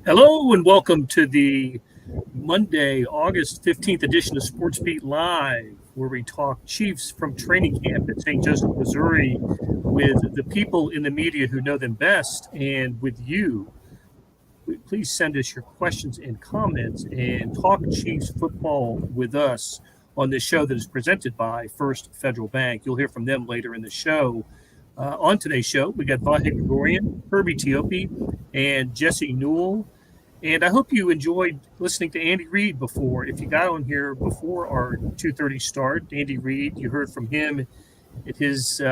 Hello and welcome to the Monday, August 15th edition of Sports Beat Live, where we talk Chiefs from training camp at St. Joseph, Missouri, with the people in the media who know them best and with you. Please send us your questions and comments and talk Chiefs football with us on this show that is presented by First Federal Bank. You'll hear from them later in the show. On today's show, we got Vahe Gregorian, Herbie Teope, and Jesse Newell. And I hope you enjoyed listening to Andy Reid before. If you got on here before our 2:30 start, Andy Reid, you heard from him at his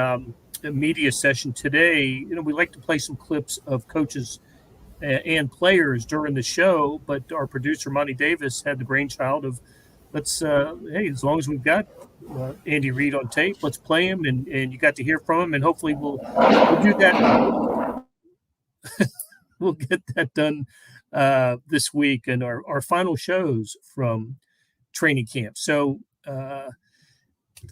media session today. You know, we like to play some clips of coaches and players during the show, but our producer, Monty Davis, had the brainchild of hey, as long as we've got Andy Reid on tape, let's play him, and you got to hear from him, and hopefully we'll do that. We'll get that done this week and our final shows from training camp. So,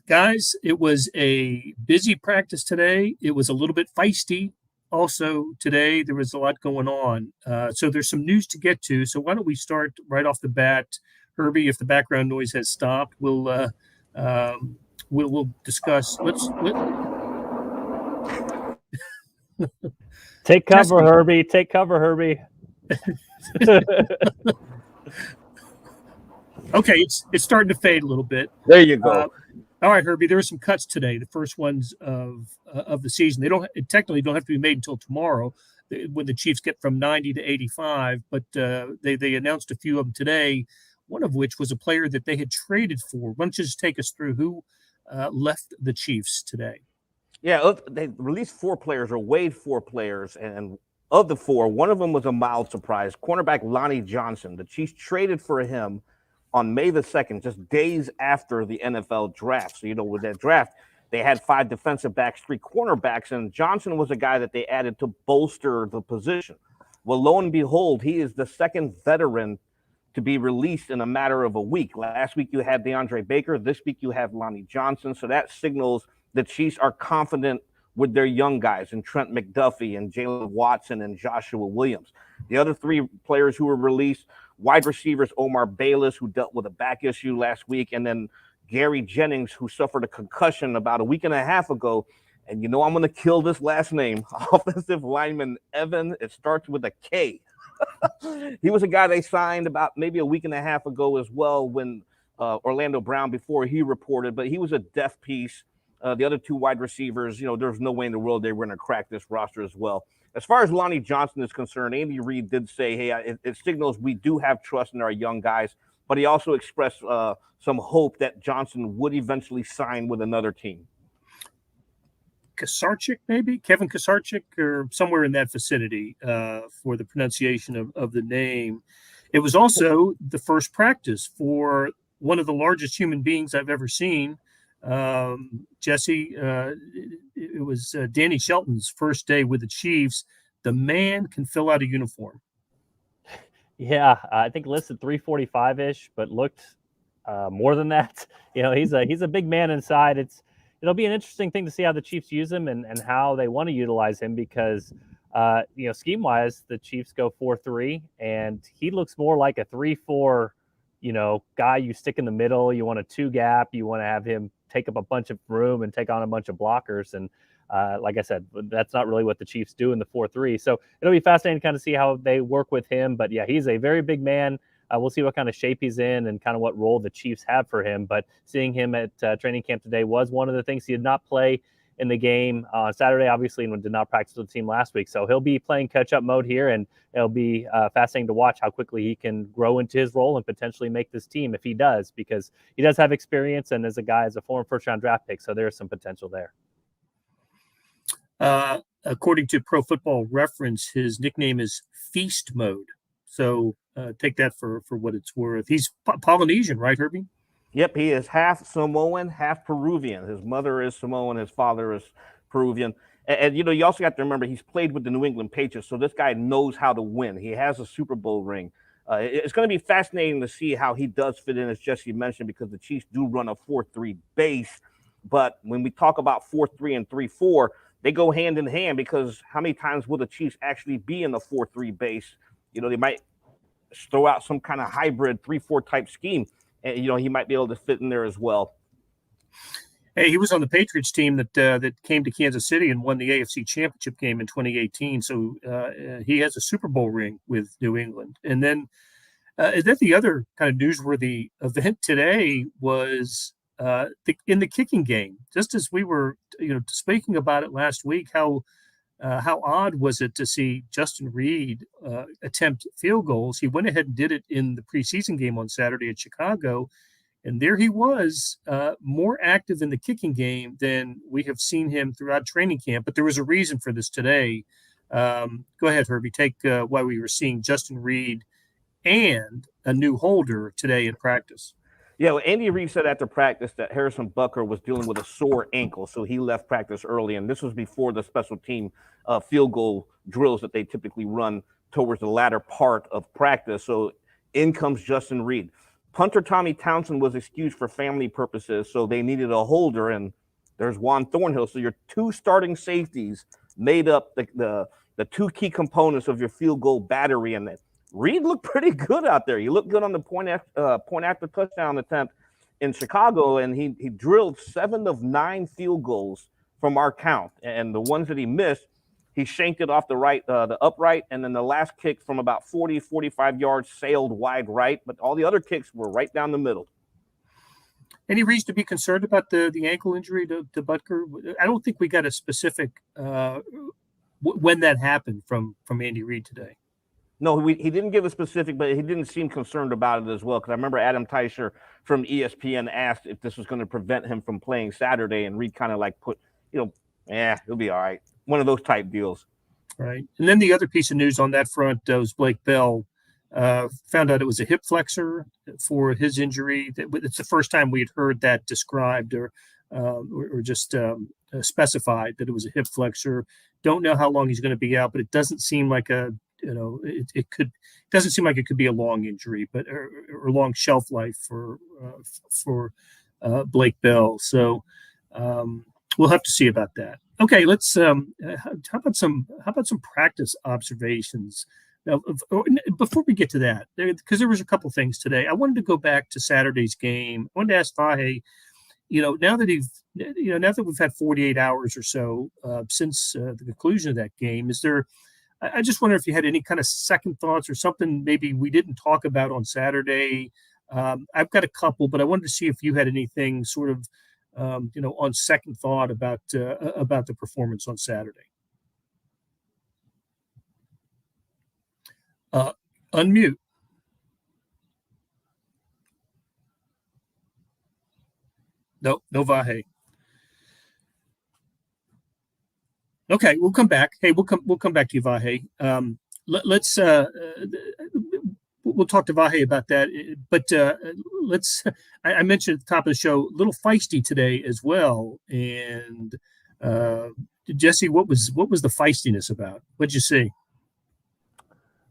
guys, it was a busy practice today. It was a little bit feisty also today. There was a lot going on. So there's some news to get to. So why don't we start right off the bat? Herbie, if the background noise has stopped, we'll discuss. Take cover, Herbie. Take cover, Herbie. Okay, it's starting to fade a little bit. There you go. All right, Herbie. There were some cuts today. The first ones of the season. They technically don't have to be made until tomorrow, when the Chiefs get from 90 to 85. But they announced a few of them today. One of which was a player that they had traded for. Why don't you just take us through who left the Chiefs today? Yeah, they released 4 players or waived 4 players, and of the 4, one of them was a mild surprise. Cornerback Lonnie Johnson. The Chiefs traded for him on May the 2nd, just days after the NFL draft. So, with that draft, they had 5 defensive backs, 3 cornerbacks, and Johnson was a guy that they added to bolster the position. Well, lo and behold, he is the second veteran to be released in a matter of a week. Last week you had DeAndre Baker. This week you have Lonnie Johnson. So that signals the Chiefs are confident with their young guys and Trent McDuffie and Jalen Watson and Joshua Williams. The other 3 players who were released, wide receivers Omar Bayless, who dealt with a back issue last week, and then Gary Jennings, who suffered a concussion about a week and a half ago. And I'm going to kill this last name, offensive lineman Evan. It starts with a K. He was a guy they signed about maybe a week and a half ago as well when Orlando Brown, before he reported, but he was a depth piece. The other 2 wide receivers, there's no way in the world they were going to crack this roster as well. As far as Lonnie Johnson is concerned, Andy Reid did say, hey, it signals we do have trust in our young guys, but he also expressed some hope that Johnson would eventually sign with another team. Kasarchik, maybe Kevin Kasarchik, or somewhere in that vicinity for the pronunciation of the name. It was also the first practice for one of the largest human beings I've ever seen. Jesse, it was Danny Shelton's first day with the Chiefs. The man can fill out a uniform. Yeah, I think listed 345-ish, but looked more than that. He's a big man inside. It'll be an interesting thing to see how the Chiefs use him and how they want to utilize him because, scheme-wise, the Chiefs go 4-3, and he looks more like a 3-4, guy you stick in the middle. You want a 2-gap. You want to have him take up a bunch of room and take on a bunch of blockers. And like I said, that's not really what the Chiefs do in the 4-3. So it'll be fascinating to kind of see how they work with him. But, yeah, he's a very big man. We'll see what kind of shape he's in and kind of what role the Chiefs have for him. But seeing him at training camp today was one of the things. He did not play in the game on Saturday, obviously, and did not practice with the team last week. So he'll be playing catch-up mode here, and it'll be fascinating to watch how quickly he can grow into his role and potentially make this team if he does, because he does have experience and as a former first-round draft pick, so there's some potential there. According to Pro Football Reference, his nickname is Feast Mode. So take that for what it's worth. He's Polynesian, right, Herbie? Yep, he is half Samoan, half Peruvian. His mother is Samoan, his father is Peruvian. And you also have to remember he's played with the New England Patriots, so this guy knows how to win. He has a Super Bowl ring. It's going to be fascinating to see how he does fit in, as Jesse mentioned, because the Chiefs do run a 4-3 base. But when we talk about 4-3 and 3-4, they go hand in hand, because how many times will the Chiefs actually be in the 4-3 base? They might throw out some kind of hybrid 3-4 type scheme, and he might be able to fit in there as well. Hey, he was on the Patriots team that came to Kansas City and won the AFC Championship game in 2018. So he has a Super Bowl ring with New England. And then the other kind of newsworthy event today was in the kicking game. Just as we were, speaking about it last week, how odd was it to see Justin Reed attempt field goals? He went ahead and did it in the preseason game on Saturday at Chicago. And there he was, more active in the kicking game than we have seen him throughout training camp. But there was a reason for this today. Go ahead, Herbie. Take why we were seeing Justin Reed and a new holder today in practice. Yeah, well, Andy Reid said after practice that Harrison Butker was dealing with a sore ankle, so he left practice early. And this was before the special team field goal drills that they typically run towards the latter part of practice. So in comes Justin Reed. Punter Tommy Townsend was excused for family purposes, so they needed a holder, and there's Juan Thornhill. So your two starting safeties made up the two key components of your field goal battery, and Reed looked pretty good out there. He looked good on the point after touchdown attempt in Chicago, and he drilled 7 of 9 field goals from our count, and the ones that he missed, he shanked it off the upright, and then the last kick from about 40, 45 yards sailed wide right, but all the other kicks were right down the middle. Any reason to be concerned about the ankle injury to Butker? I don't think we got a specific when that happened from Andy Reid today. No, he didn't give a specific, but he didn't seem concerned about it as well, because I remember Adam Teicher from ESPN asked if this was going to prevent him from playing Saturday, and Reid kind of like put, he'll be all right. One of those type deals. Right. And then the other piece of news on that front was Blake Bell found out it was a hip flexor for his injury. It's the first time we had heard that described or just specified that it was a hip flexor. Don't know how long he's going to be out, but it doesn't seem like it doesn't seem like it could be a long injury, but or long shelf life for Blake Bell. So we'll have to see about that. Okay, let's how about some practice observations now, before we get to that, because there was a couple things today. I wanted to go back to Saturday's game. I wanted to ask Vahe, now that we've had 48 hours or so since the conclusion of that game, is there? I just wonder if you had any kind of second thoughts or something maybe we didn't talk about on Saturday. I've got a couple, but I wanted to see if you had anything sort of on second thought about the performance on Saturday. Unmute. No Vahe. Okay, we'll come back. Hey, we'll come back to you, Vahe. Let's we'll talk to Vahe about that. But I mentioned at the top of the show, a little feisty today as well. And Jesse, what was the feistiness about? What'd you see?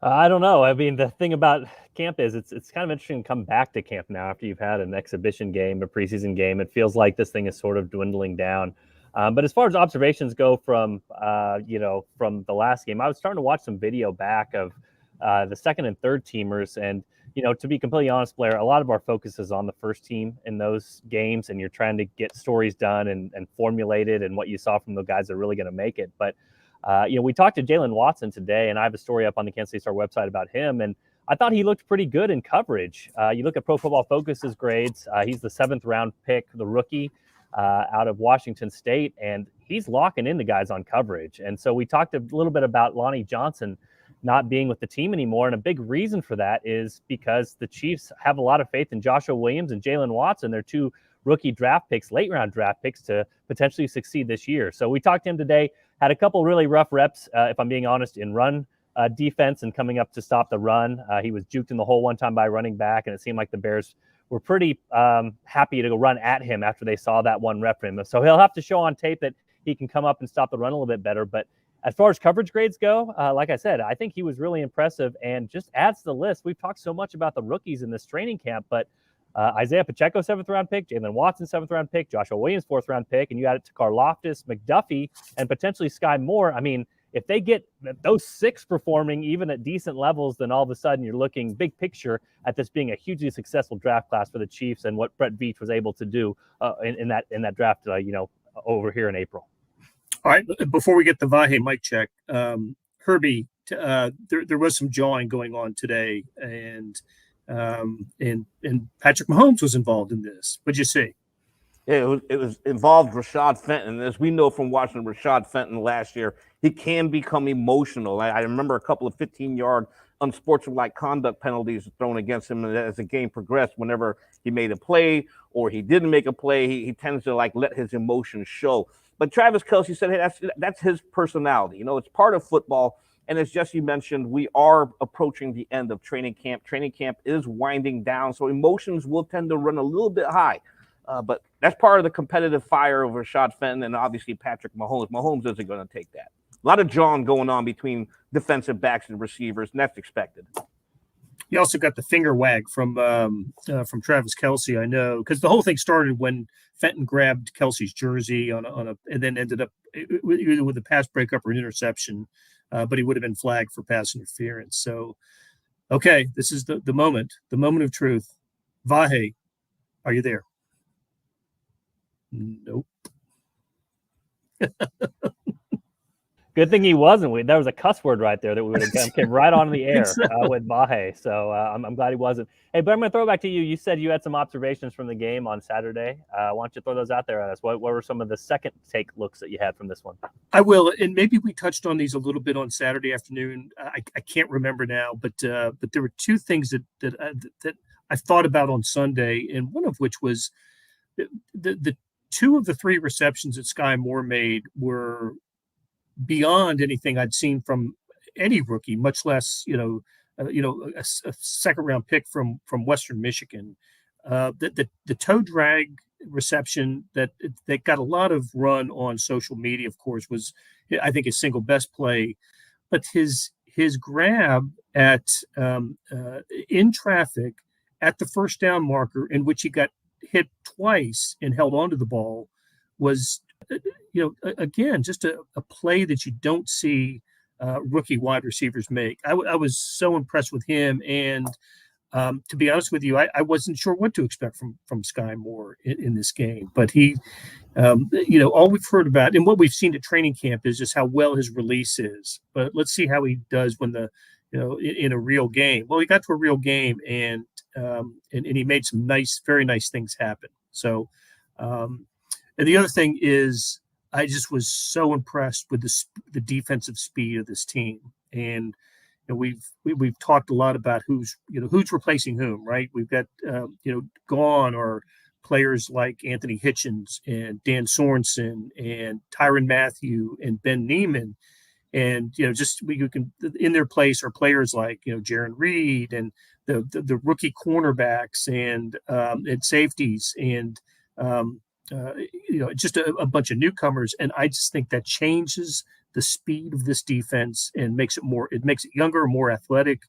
I don't know. I mean, the thing about camp is it's kind of interesting to come back to camp now after you've had an exhibition game, a preseason game. It feels like this thing is sort of dwindling down. But as far as observations go from the last game, I was starting to watch some video back of the second and third teamers. And, to be completely honest, Blair, a lot of our focus is on the first team in those games. And you're trying to get stories done and formulated and what you saw from the guys that are really going to make it. But, we talked to Jalen Watson today, and I have a story up on the Kansas City Star website about him. And I thought he looked pretty good in coverage. You look at Pro Football Focus's grades. He's the 7th round pick, the rookie. Out of Washington State, and he's locking in the guys on coverage. And so we talked a little bit about Lonnie Johnson not being with the team anymore, and a big reason for that is because the Chiefs have a lot of faith in Joshua Williams and Jalen Watson. They're 2 rookie draft picks, late-round draft picks, to potentially succeed this year. So we talked to him today, had a couple really rough reps, if I'm being honest, in run defense and coming up to stop the run. He was juked in the hole one time by a running back, and it seemed like the Bears were pretty happy to go run at him after they saw that one rep from him. So he'll have to show on tape that he can come up and stop the run a little bit better. But as far as coverage grades go, like I said, I think he was really impressive and just adds to the list. We've talked so much about the rookies in this training camp, but Isaiah Pacheco, 7th round pick, Jalen Watson, 7th round pick, Joshua Williams, 4th round pick, and you add it to Karlaftis, McDuffie, and potentially Sky Moore. I mean, if they get those 6 performing even at decent levels, then all of a sudden you're looking big picture at this being a hugely successful draft class for the Chiefs and what Brett Veach was able to do in that draft, over here in April. All right, before we get the Vahe mic check, Herbie, there was some jawing going on today, and Patrick Mahomes was involved in this. What'd you see? Yeah, it was involved Rashad Fenton. As we know from watching Rashad Fenton last year, he can become emotional. I remember a couple of 15-yard unsportsmanlike conduct penalties thrown against him as the game progressed. Whenever he made a play or he didn't make a play, he tends to let his emotions show. But Travis Kelce said, hey, that's his personality. It's part of football. And as Jesse mentioned, we are approaching the end of training camp. Training camp is winding down, so emotions will tend to run a little bit high. But that's part of the competitive fire of Rashad Fenton and obviously Patrick Mahomes. Mahomes isn't going to take that. A lot of jawing going on between defensive backs and receivers, and that's expected. You also got the finger wag from Travis Kelce, I know, because the whole thing started when Fenton grabbed Kelce's jersey and then ended up either with a pass breakup or an interception, but he would have been flagged for pass interference. So, okay, this is the moment of truth. Vahe, are you there? Nope. Good thing he wasn't. There was a cuss word right there that we would have came right on the air with Vahe. So I'm glad he wasn't. Hey, but I'm going to throw it back to you. You said you had some observations from the game on Saturday. Why don't you throw those out there at us? What were some of the second take looks that you had from this one? I will, and maybe we touched on these a little bit on Saturday afternoon. I can't remember now, but there were 2 things that I thought about on Sunday, and one of which was the 2 of the 3 receptions that Sky Moore made were beyond anything I'd seen from any rookie, much less a second round pick from Western Michigan. The toe drag reception that got a lot of run on social media, of course, was I think his single best play, but his grab at in traffic at the first down marker, in which he got hit twice and held onto the ball, was again, just a play that you don't see rookie wide receivers make. I was so impressed with him, and to be honest with you, I wasn't sure what to expect from Sky Moore in this game. But he, all we've heard about and what we've seen at training camp is just how well his release is. But let's see how he does when in a real game. Well, he got to a real game, and he made some very nice things happen. So. And the other thing is, I just was so impressed with the defensive speed of this team. And we've talked a lot about who's replacing whom, right? We've got gone are players like Anthony Hitchens and Dan Sorensen and Tyrann Mathieu and Ben Neiman. And you can in their place are players like Jaron Reed and the rookie cornerbacks and safeties and just a bunch of newcomers. And I just think that changes the speed of this defense and makes it younger, more athletic.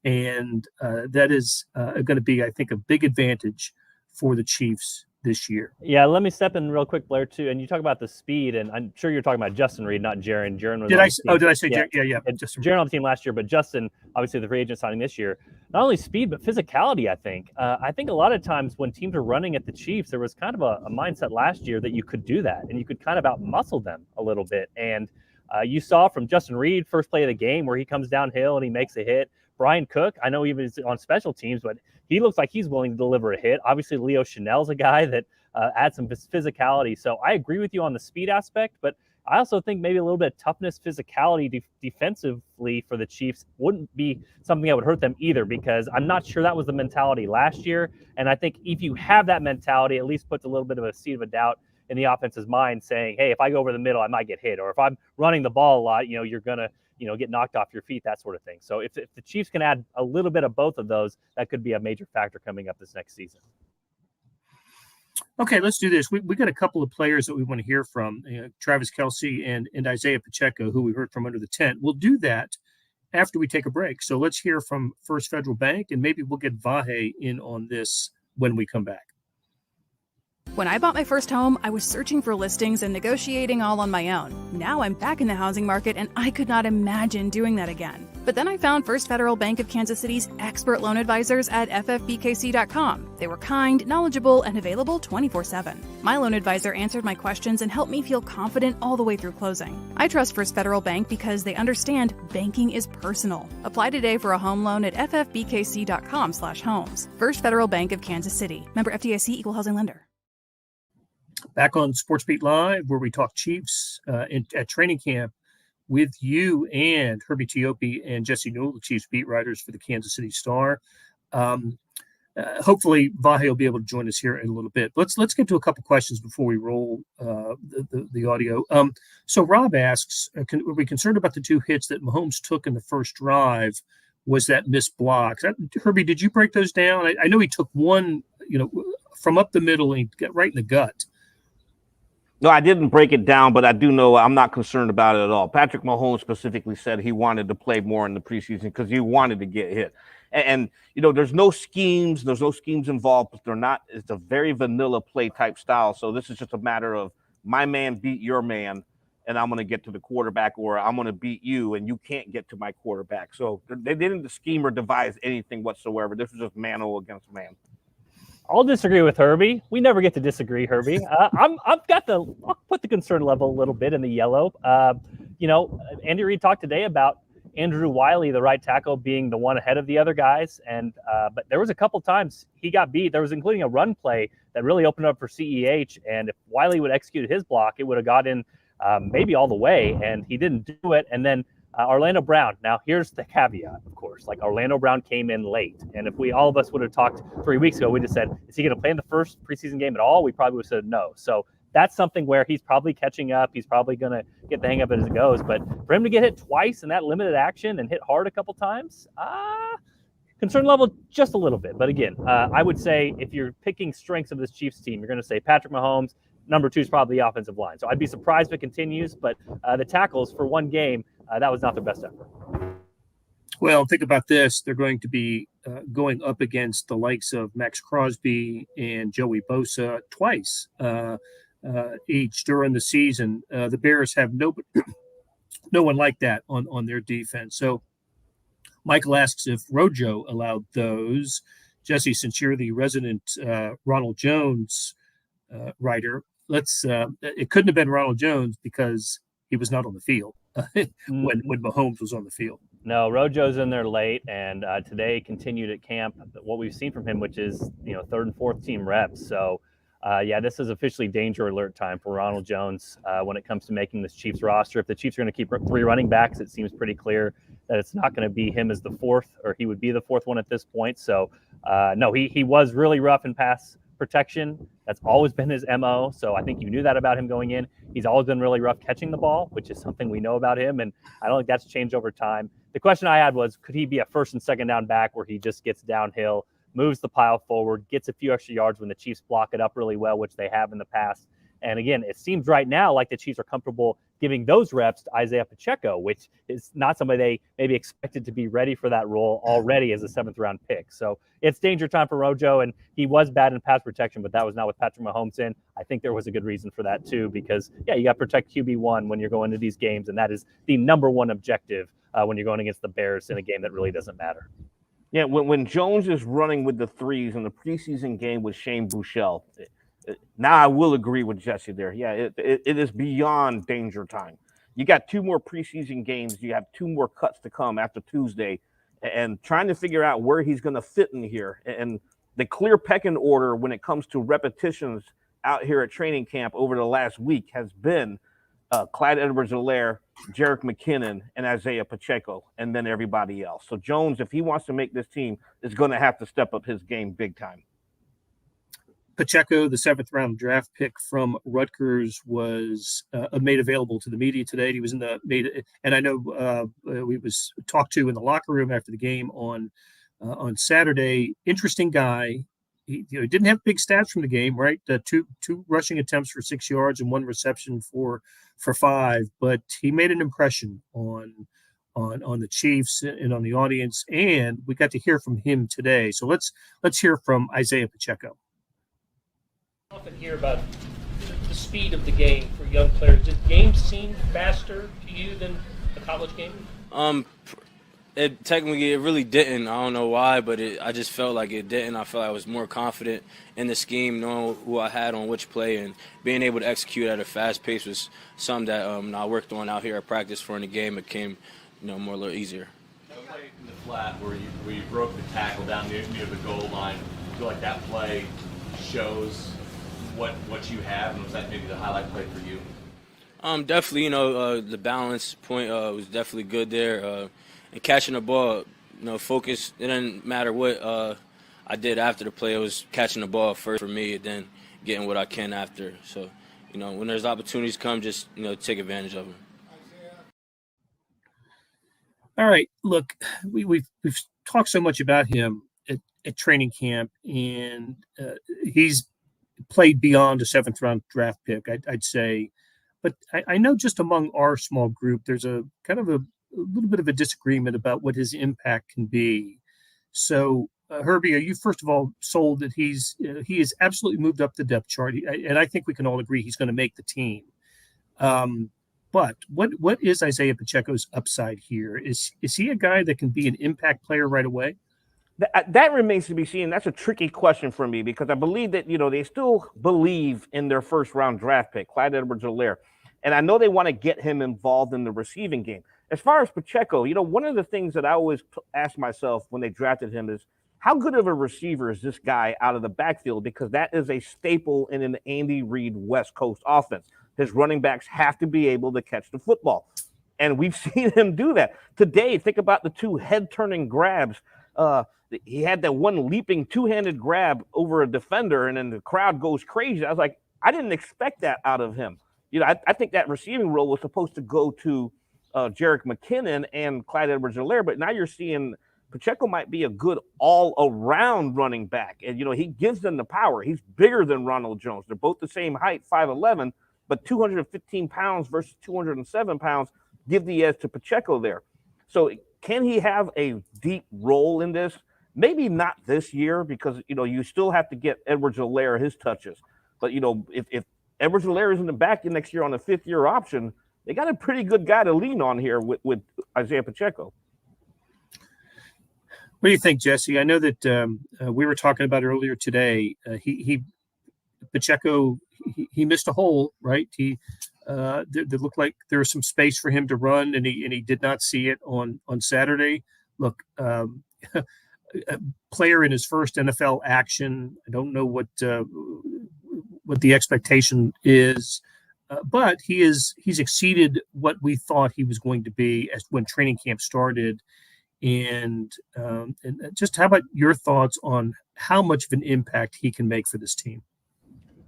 And that is going to be, I think, a big advantage for the Chiefs this year. Yeah, let me step in real quick, Blair, too. And you talk about the speed, and I'm sure you're talking about Justin Reed, not Jaron. Jaron was did I say Jaron? Yeah. Jaron on the team last year, but Justin, obviously the free agent signing this year. Not only speed, but physicality, I think. I think a lot of times when teams are running at the Chiefs, there was kind of a mindset last year that you could do that, and you could kind of out-muscle them a little bit. And you saw from Justin Reed, first play of the game, where he comes downhill and he makes a hit. Brian Cook, I know he was on special teams, but he looks like he's willing to deliver a hit. Obviously, Leo Chanel's a guy that adds some physicality. So I agree with you on the speed aspect, but I also think maybe a little bit of toughness, physicality defensively for the Chiefs wouldn't be something that would hurt them either, because I'm not sure that was the mentality last year. And I think if you have that mentality, at least puts a little bit of a seed of a doubt in the offense's mind saying, hey, if I go over the middle, I might get hit. Or if I'm running the ball a lot, you're going to get knocked off your feet, that sort of thing. So if the Chiefs can add a little bit of both of those, that could be a major factor coming up this next season. Okay, let's do this. We got a couple of players that we want to hear from, Travis Kelce and Isaiah Pacheco, who we heard from under the tent. We'll do that after we take a break. So let's hear from First Federal Bank, and maybe we'll get Vahe in on this when we come back. When I bought my first home, I was searching for listings and negotiating all on my own. Now I'm back in the housing market and I could not imagine doing that again. But then I found First Federal Bank of Kansas City's expert loan advisors at ffbkc.com. They were kind, knowledgeable, and available 24/7. My loan advisor answered my questions and helped me feel confident all the way through closing. I trust First Federal Bank because they understand banking is personal. Apply today for a home loan at ffbkc.com/homes. First Federal Bank of Kansas City. Member FDIC, Equal Housing Lender. Back on Sports Beat Live, where we talk Chiefs at training camp with you and Herbie Teope and Jesse Newell, the Chiefs beat writers for the Kansas City Star. Hopefully, Vahe will be able to join us here in a little bit. Let's get to a couple questions before we roll the audio. So Rob asks, are we concerned about the 2 hits that Mahomes took in the first drive? Was that missed blocks? Herbie, did you break those down? I know he took one, from up the middle and got right in the gut. No, I didn't break it down, but I do know I'm not concerned about it at all. Patrick Mahomes specifically said he wanted to play more in the preseason because he wanted to get hit. And there's no schemes. There's no schemes involved, but it's a very vanilla play type style. So this is just a matter of my man beat your man, and I'm going to get to the quarterback, or I'm going to beat you, and you can't get to my quarterback. So they didn't scheme or devise anything whatsoever. This was just man against man. I'll disagree with Herbie. We never get to disagree, Herbie. I'll put the concern level a little bit in the yellow. Andy Reid talked today about Andrew Wiley, the right tackle, being the one ahead of the other guys. And but there was a couple times he got beat. There was including a run play that really opened up for CEH. And if Wiley would execute his block, it would have got in maybe all the way. And he didn't do it. And then Orlando Brown. Now, here's the caveat, of course. Orlando Brown came in late. And if all of us would have talked 3 weeks ago, we just said, is he going to play in the first preseason game at all? We probably would have said no. So that's something where he's probably catching up. He's probably going to get the hang of it as it goes. But for him to get hit twice in that limited action and hit hard a couple times, concern level just a little bit. But again, I would say if you're picking strengths of this Chiefs team, you're going to say Patrick Mahomes. Number 2 is probably the offensive line. So I'd be surprised if it continues. But the tackles for one game, that was not their best effort. Well, think about this. They're going to be going up against the likes of Max Crosby and Joey Bosa twice each during the season. The Bears have no one like that on their defense. So Michael asks if Rojo allowed those. Jesse, since you're the resident Ronald Jones writer, it couldn't have been Ronald Jones because he was not on the field when Mahomes was on the field. No, Rojo's in there late, and today continued at camp what we've seen from him, which is 3rd and 4th team reps. So, this is officially danger alert time for Ronald Jones when it comes to making this Chiefs roster. If the Chiefs are going to keep 3 running backs, it seems pretty clear that it's not going to be him as the 4th, or he would be the 4th one at this point. So, no, he was really rough in pass protection. That's always been his MO. So I think you knew that about him going in. He's always been really rough catching the ball, which is something we know about him. And I don't think that's changed over time. The question I had was, could he be a 1st and 2nd down back where he just gets downhill, moves the pile forward, gets a few extra yards when the Chiefs block it up really well, which they have in the past. And again, it seems right now like the Chiefs are comfortable giving those reps to Isaiah Pacheco, which is not somebody they maybe expected to be ready for that role already as a 7th round pick. So it's danger time for Rojo, and he was bad in pass protection, but that was not with Patrick Mahomes in. I think there was a good reason for that too, because you got to protect QB1 when you're going to these games, and that is the number one objective when you're going against the Bears in a game that really doesn't matter. Yeah, when Jones is running with the 3s in the preseason game with Shane Buechele, now I will agree with Jesse there. Yeah, it is beyond danger time. You got 2 more preseason games. You have 2 more cuts to come after Tuesday, and trying to figure out where he's going to fit in here. And the clear pecking order when it comes to repetitions out here at training camp over the last week has been Clyde Edwards-Helaire, Jerick McKinnon, and Isaiah Pacheco, and then everybody else. So Jones, if he wants to make this team, is going to have to step up his game big time. Pacheco, the 7th round draft pick from Rutgers, was made available to the media today. He was and I know we was talked to in the locker room after the game on Saturday. Interesting guy. He didn't have big stats from the game, right? Two rushing attempts for 6 yards and 1 reception for 5, but he made an impression on the Chiefs and on the audience, and we got to hear from him today. So let's hear from Isaiah Pacheco. often hear about the speed of the game for young players. Did games seem faster to you than a college game? It really didn't. I don't know why, but I just felt like it didn't. I felt like I was more confident in the scheme, knowing who I had on which play, and being able to execute at a fast pace was something that I worked on out here at practice for in the game. It came, more a little easier. That play in the flat where you broke the tackle down near the goal line, I feel like that play shows what you have, and was that maybe the highlight play for you? Definitely, the balance point was definitely good there. And catching the ball, focus. It didn't matter what I did after the play. It was catching the ball first for me, and then getting what I can after. So, when there's opportunities come, just take advantage of them. All right, look, we've talked so much about him at training camp, and he's played beyond a seventh-round draft pick, I'd say. But I know just among our small group, there's a kind of a little bit of a disagreement about what his impact can be. So, Herbie, are you first of all sold that he has absolutely moved up the depth chart, and I think we can all agree he's going to make the team. But what is Isaiah Pacheco's upside here? Is he a guy that can be an impact player right away? That remains to be seen. That's a tricky question for me because I believe that, they still believe in their first round draft pick, Clyde Edwards-Helaire. And I know they want to get him involved in the receiving game. As far as Pacheco, one of the things that I always ask myself when they drafted him is how good of a receiver is this guy out of the backfield? Because that is a staple in an Andy Reid West Coast offense. His running backs have to be able to catch the football. And we've seen him do that. Today, think about the two head-turning grabs. He had that one leaping two-handed grab over a defender, and then the crowd goes crazy. I was like, I didn't expect that out of him. I think that receiving role was supposed to go to Jerick McKinnon and Clyde Edwards-Helaire, but now you're seeing Pacheco might be a good all-around running back. And, he gives them the power. He's bigger than Ronald Jones. They're both the same height, 5'11", but 215 pounds versus 207 pounds give the edge to Pacheco there. So can he have a deep role in this? Maybe not this year because, you still have to get Edwards-Helaire his touches. But, if Edwards-Helaire isn't back next year on a fifth-year option, they got a pretty good guy to lean on here with Isaiah Pacheco. What do you think, Jesse? I know that we were talking about earlier today. Pacheco missed a hole, right? There looked like there was some space for him to run, and he did not see it on Saturday. Look, a player in his first NFL action. I don't know what the expectation is. But he's exceeded what we thought he was going to be as when training camp started. And just how about your thoughts on how much of an impact he can make for this team?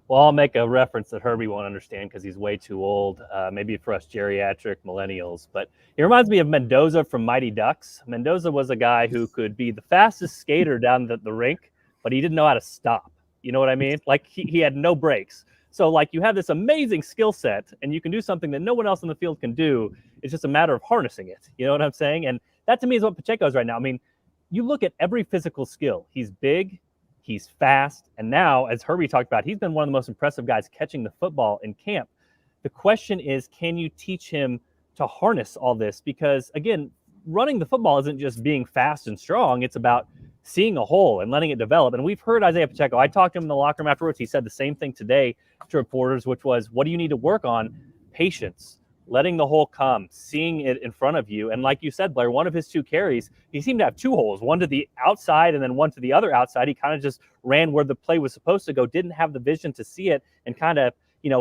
Well, I'll make a reference that Herbie won't understand because he's way too old, maybe for us geriatric millennials. But he reminds me of Mendoza from Mighty Ducks. Mendoza was a guy who could be the fastest skater down the rink, but he didn't know how to stop. You know what I mean? Like he had no brakes. So you have this amazing skill set and you can do something that no one else in the field can do. It's just a matter of harnessing it. You know what I'm saying? And that to me is what Pacheco is right now. I mean, you look at every physical skill. He's big, he's fast. And now, as Herbie talked about, he's been one of the most impressive guys catching the football in camp. The question is, can you teach him to harness all this? Because again, running the football isn't just being fast and strong. It's about seeing a hole and letting it develop. And we've heard Isaiah Pacheco. I talked to him in the locker room afterwards. He said the same thing today to reporters, which was, what do you need to work on? Patience, letting the hole come, seeing it in front of you. And like you said, Blair, one of his two carries, he seemed to have two holes, one to the outside and then one to the other outside. He kind of just ran where the play was supposed to go, didn't have the vision to see it, and kind of,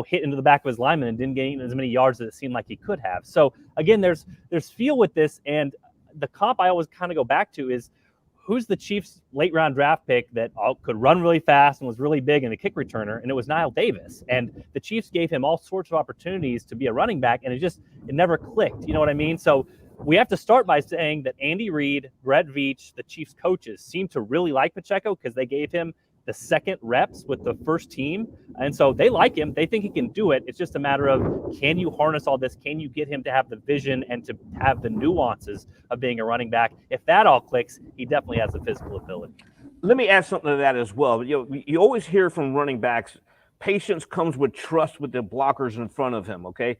hit into the back of his lineman and didn't gain as many yards as it seemed like he could have. So again, there's feel with this. And the comp I always kind of go back to is, who's the Chiefs' late-round draft pick that could run really fast and was really big and a kick returner? And it was Knile Davis. And the Chiefs gave him all sorts of opportunities to be a running back, and it never clicked. You know what I mean? So we have to start by saying that Andy Reid, Brett Veach, the Chiefs coaches seem to really like Pacheco because they gave him the second reps with the first team. And so they like him. They think he can do it. It's just a matter of, can you harness all this? Can you get him to have the vision and to have the nuances of being a running back? If that all clicks, he definitely has the physical ability. Let me add something to that as well. You always hear from running backs patience comes with trust with the blockers in front of him, okay?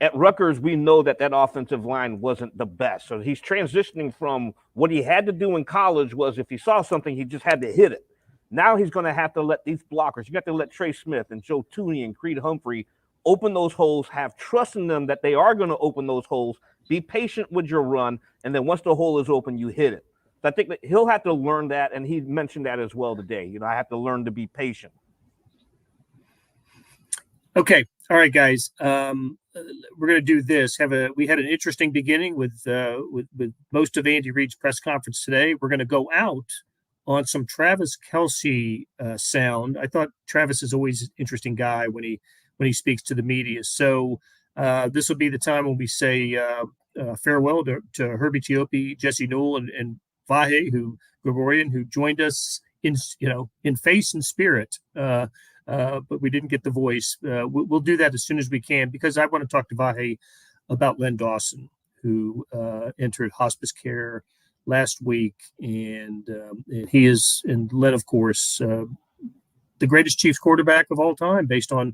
At Rutgers, we know that offensive line wasn't the best. So he's transitioning from what he had to do in college was if he saw something, he just had to hit it. Now he's going to have to let these blockers, you got to let Trey Smith and Joe Tooney and Creed Humphrey open those holes, have trust in them that they are going to open those holes, be patient with your run, and then once the hole is open, you hit it. So I think that he'll have to learn that, and he mentioned that as well today. You know, I have to learn to be patient. Okay. All right, guys. We're going to do this. We had an interesting beginning with most of Andy Reid's press conference today. We're going to go out on some Travis Kelce sound. I thought Travis is always an interesting guy when he speaks to the media. So this will be the time when we say farewell to Herbie Teope, Jesse Newell, and Vahe Gregorian, who joined us in face and spirit. But we didn't get the voice. We'll do that as soon as we can because I want to talk to Vahe about Len Dawson, who entered hospice care last week, and he is, and Len, of course, the greatest Chiefs quarterback of all time, based on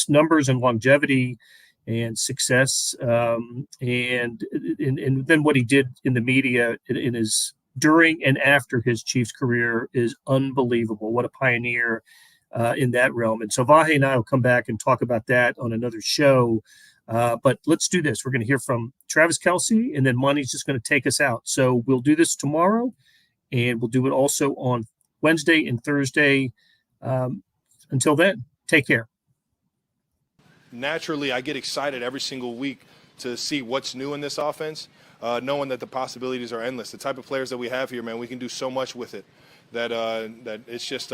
numbers and longevity and success, and then what he did in the media in his during and after his Chiefs career is unbelievable. What a pioneer in that realm. And so Vahe and I will come back and talk about that on another show. But let's do this. We're going to hear from Travis Kelce, and then Monty's just going to take us out. So we'll do this tomorrow, and we'll do it also on Wednesday and Thursday. Until then, take care. Naturally, I get excited every single week to see what's new in this offense, knowing that the possibilities are endless. The type of players that we have here, man, we can do so much with it that it's just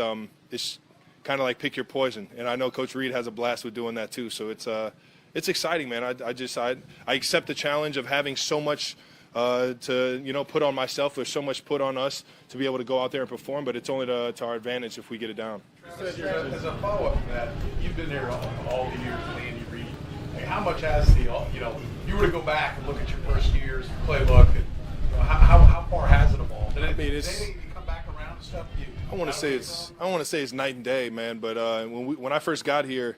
it's kind of like pick your poison. And I know Coach Reid has a blast with doing that too. So it's exciting, man. I accept the challenge of having so much to put on myself. There's so much put on us to be able to go out there and perform, but it's only to our advantage if we get it down. As a follow-up to that, you've been there all the years with Andy Reid. Like, how much has you were to go back and look at your first year's playbook, and how far has it evolved? I mean, it's. Come back around and stuff. I want to say it's night and day, man. But when I first got here,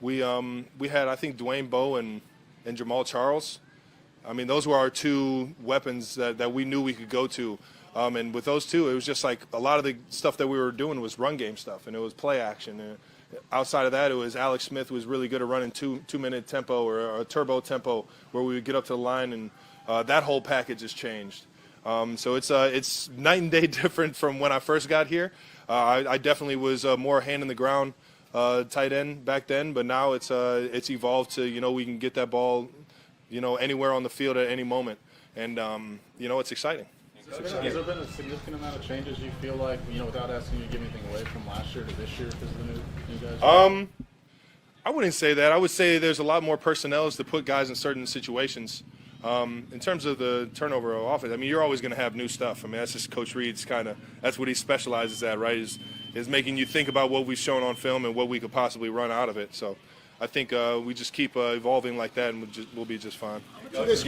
we had, I think, Dwayne Bowe and Jamal Charles. I mean, those were our two weapons that we knew we could go to. And with those two, it was just like a lot of the stuff that we were doing was run game stuff, and it was play action. And outside of that, it was Alex Smith was really good at running two-minute tempo or a turbo tempo where we would get up to the line, and that whole package has changed. So it's night and day different from when I first got here. I definitely was more hand in the ground tight end back then, but now it's evolved to we can get that ball anywhere on the field at any moment, and it's exciting. Has there been a significant amount of changes you feel like, without asking you to give anything away from last year to this year because of the new guys? I wouldn't say that. I would say there's a lot more personnel to put guys in certain situations. In terms of the turnover of offense, I mean, you're always going to have new stuff. I mean, that's just Coach Reid's that's what he specializes at, right, is making you think about what we've shown on film and what we could possibly run out of it. So I think we just keep evolving like that, and we'll be just fine. To this